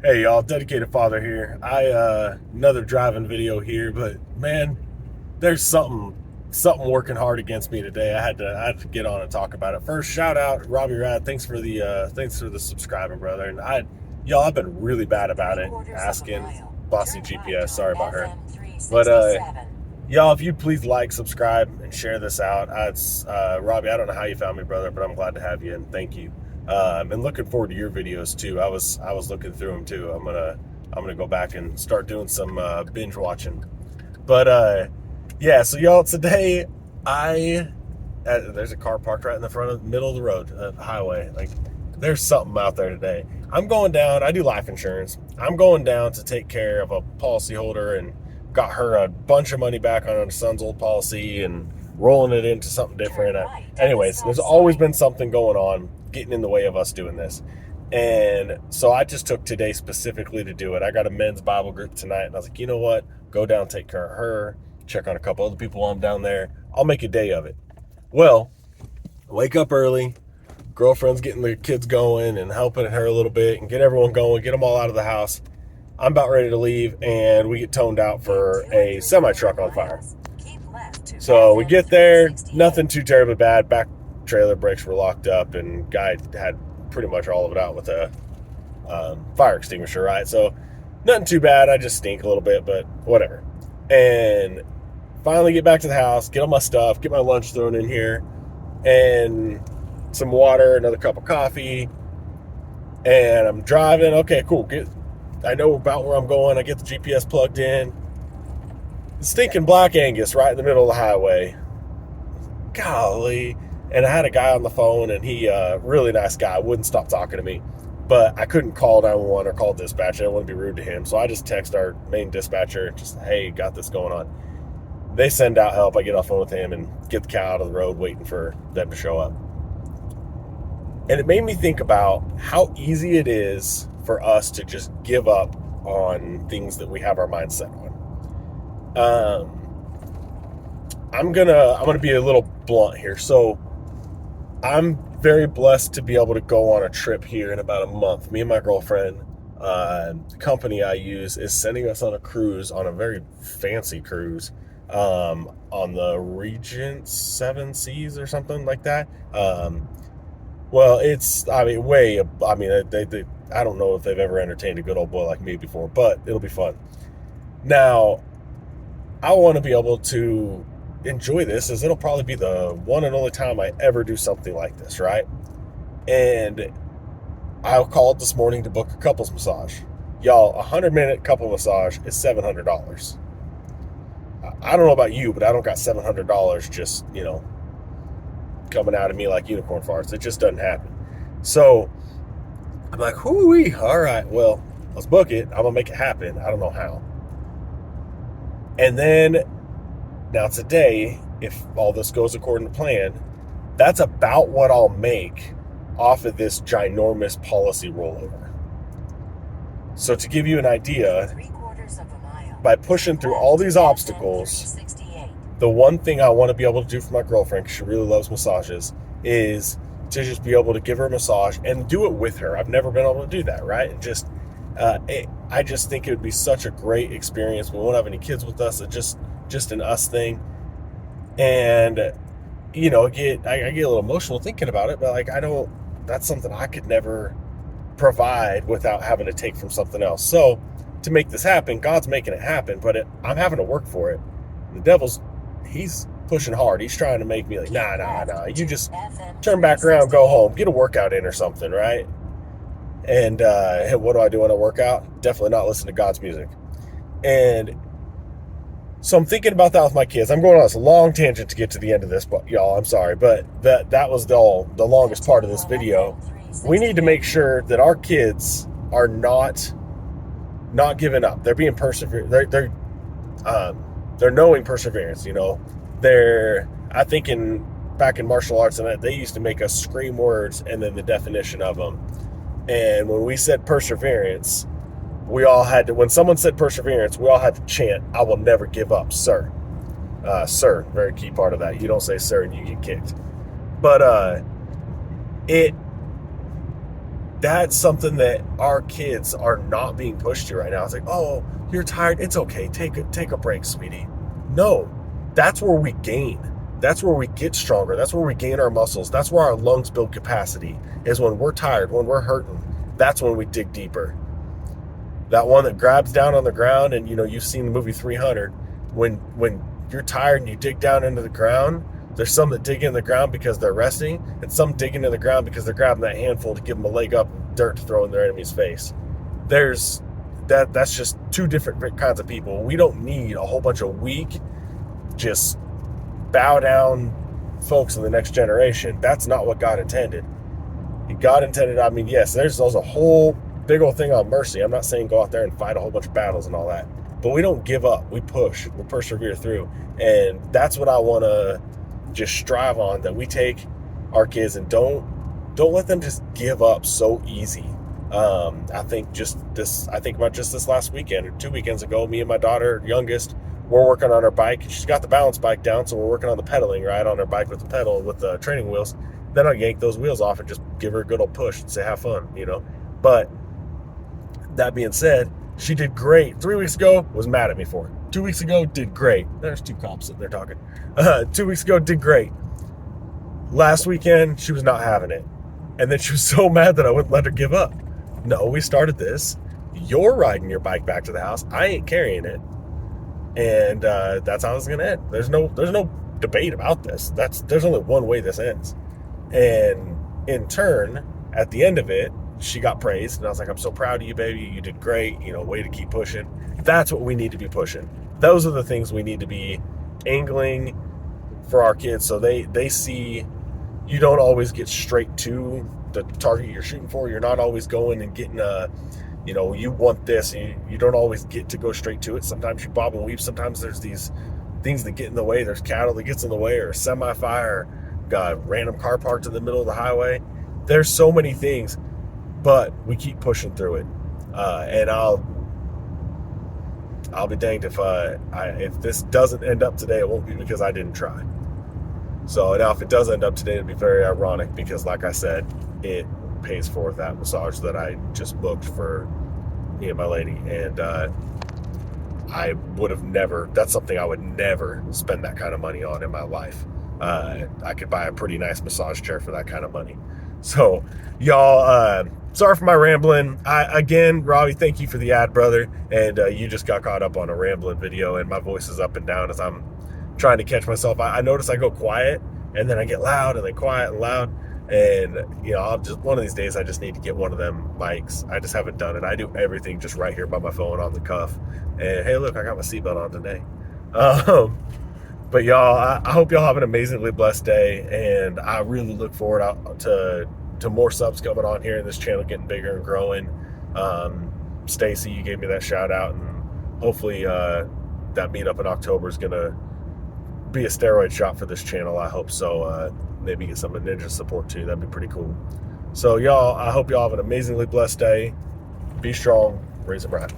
Hey y'all, dedicated father here. Another driving video here, but man, there's something working hard against me today. I had to get on and talk about it. First, shout out Robbie Rad. Thanks for the subscribing, brother. And I've been really bad about it. Asking Bossy GPS, sorry about her. But y'all, if you'd please like, subscribe, and share this out. It's Robbie. I don't know how you found me, brother, but I'm glad to have you and thank you. I've been looking forward to your videos too. I was looking through them too. I'm gonna go back and start doing some binge watching. But yeah. So y'all, today I there's a car parked right in the front of the middle of the road, highway. Like there's something out there today. I'm going down. I do life insurance. I'm going down to take care of a policyholder and got her a bunch of money back on her son's old policy and rolling it into something different. Anyways, there's always been something going on getting in the way of us doing this. And so I just took today specifically to do it. I got a men's Bible group tonight, and I was like, you know what? Go down, take care of her, check on a couple other people while I'm down there. I'll make a day of it. Well, wake up early, girlfriend's getting the kids going and helping her a little bit and get everyone going, get them all out of the house. I'm about ready to leave, and we get toned out for a semi truck on fire. So we get there, nothing too terribly bad. Back trailer brakes were locked up, and guy had pretty much all of it out with a fire extinguisher, right? So nothing too bad. I just stink a little bit, but whatever. And finally get back to the house, get all my stuff, get my lunch thrown in here, and some water, another cup of coffee, and I'm driving. Okay, cool. I know about where I'm going. I get the GPS plugged in. Stinking Black Angus right in the middle of the highway. Golly. And I had a guy on the phone, and he, really nice guy, wouldn't stop talking to me. But I couldn't call 911 or call dispatch. I didn't want to be rude to him. So I just text our main dispatcher, just, hey, got this going on. They send out help. I get off the phone with him and get the cow out of the road waiting for them to show up. And it made me think about how easy it is for us to just give up on things that we have our mind set on. I'm gonna be a little blunt here. So I'm very blessed to be able to go on a trip here in about a month. Me and my girlfriend, the company I use is sending us on a cruise, on a very fancy cruise, on the Regent Seven Seas or something like that. Well, they I don't know if they've ever entertained a good old boy like me before, but it'll be fun. Now, I want to be able to enjoy this, as it'll probably be the one and only time I ever do something like this, right? And I called this morning to book a couples massage. Y'all, 100-minute couple massage is $700. I don't know about you, but I don't got $700 just, coming out of me like unicorn farts. It just doesn't happen. So I'm like, whoo-wee, all right, well, let's book it. I'm going to make it happen. I don't know how. And then, now today, if all this goes according to plan, that's about what I'll make off of this ginormous policy rollover. So to give you an idea, by pushing through all these obstacles, the one thing I want to be able to do for my girlfriend, because she really loves massages, is to just be able to give her a massage and do it with her. I've never been able to do that, right? I just think it would be such a great experience. We won't have any kids with us. It's just an us thing. And, I get a little emotional thinking about it, but that's something I could never provide without having to take from something else. So to make this happen, God's making it happen, but I'm having to work for it. The devil's, he's pushing hard. He's trying to make me like, nah. You just turn back around, go home, get a workout in or something, right? And what do I do when I work out? Definitely not listen to God's music. And so I'm thinking about that with my kids. I'm going on this long tangent to get to the end of this, but y'all, I'm sorry, but that was the longest part of this video. We need to make sure that our kids are not giving up. They're being perseverant. They're knowing perseverance. I think back in martial arts, and they used to make us scream words and then the definition of them. And when we said perseverance, we all had to, when someone said perseverance, we all had to chant, "I will never give up, sir." Sir, very key part of that. You don't say sir and you get kicked. But That's something that our kids are not being pushed to right now. It's like, oh, you're tired. It's okay. Take a break, sweetie. No, that's where we gain. That's where we get stronger. That's where we gain our muscles. That's where our lungs build capacity, is when we're tired, when we're hurting. That's when we dig deeper. That one that grabs down on the ground, and you've seen the movie 300. When you're tired and you dig down into the ground, there's some that dig in the ground because they're resting, and some dig into the ground because they're grabbing that handful to give them a leg up and dirt to throw in their enemy's face. That's just two different kinds of people. We don't need a whole bunch of weak, just bow down folks in the next generation. That's not what God intended. God intended, yes, there's a whole big old thing on mercy. I'm not saying go out there and fight a whole bunch of battles and all that, but we don't give up. We push. We persevere through. And that's what I want to just strive on, that we take our kids and don't let them just give up so easy. I think about just this last weekend or 2 weekends ago, me and my daughter, youngest, we're working on her bike. She's got the balance bike down, so we're working on the pedaling, right, on her bike with the pedal, with the training wheels. Then I'll yank those wheels off and just give her a good old push and say, have fun, But that being said, she did great. 3 weeks ago, was mad at me for it. 2 weeks ago, did great. There's two cops sitting there talking. 2 weeks ago, did great. Last weekend, she was not having it. And then she was so mad that I wouldn't let her give up. No, we started this. You're riding your bike back to the house. I ain't carrying it. And that's how it's going to end. There's no debate about this. There's only one way this ends. And in turn, at the end of it, she got praised, and I was like, I'm so proud of you, baby. You did great. Way to keep pushing. That's what we need to be pushing. Those are the things we need to be angling for our kids, so they see you don't always get straight to the target you're shooting for. You're not always going and getting you want this. You don't always get to go straight to it. Sometimes you bob and weave. Sometimes there's these things that get in the way. There's cattle that gets in the way, or a semi-fire, got a random car parked in the middle of the highway. There's so many things, but we keep pushing through it. And I'll be danged if this doesn't end up today, it won't be because I didn't try. So now if it does end up today, it'll be very ironic, because like I said, it pays for that massage that I just booked for me and my lady. And I would have never, that's something I would never spend that kind of money on in my life. I could buy a pretty nice massage chair for that kind of money. So y'all, sorry for my rambling. Again, Robbie, thank you for the ad, brother. And you just got caught up on a rambling video, and my voice is up and down as I'm trying to catch myself. I notice I go quiet, and then I get loud, and then quiet and loud. And I'll just, one of these days, I just need to get one of them mics. I just haven't done it. I do everything just right here by my phone on the cuff. And hey, look, I got my seatbelt on today. But y'all, I hope y'all have an amazingly blessed day, and I really look forward to more subs coming on here, and this channel getting bigger and growing. Stacy, you gave me that shout out, and hopefully that meetup in October is gonna be a steroid shot for this channel. I hope so. Maybe get some of Ninja support too. That'd be pretty cool. So y'all, I hope y'all have an amazingly blessed day. Be strong, raise a bride.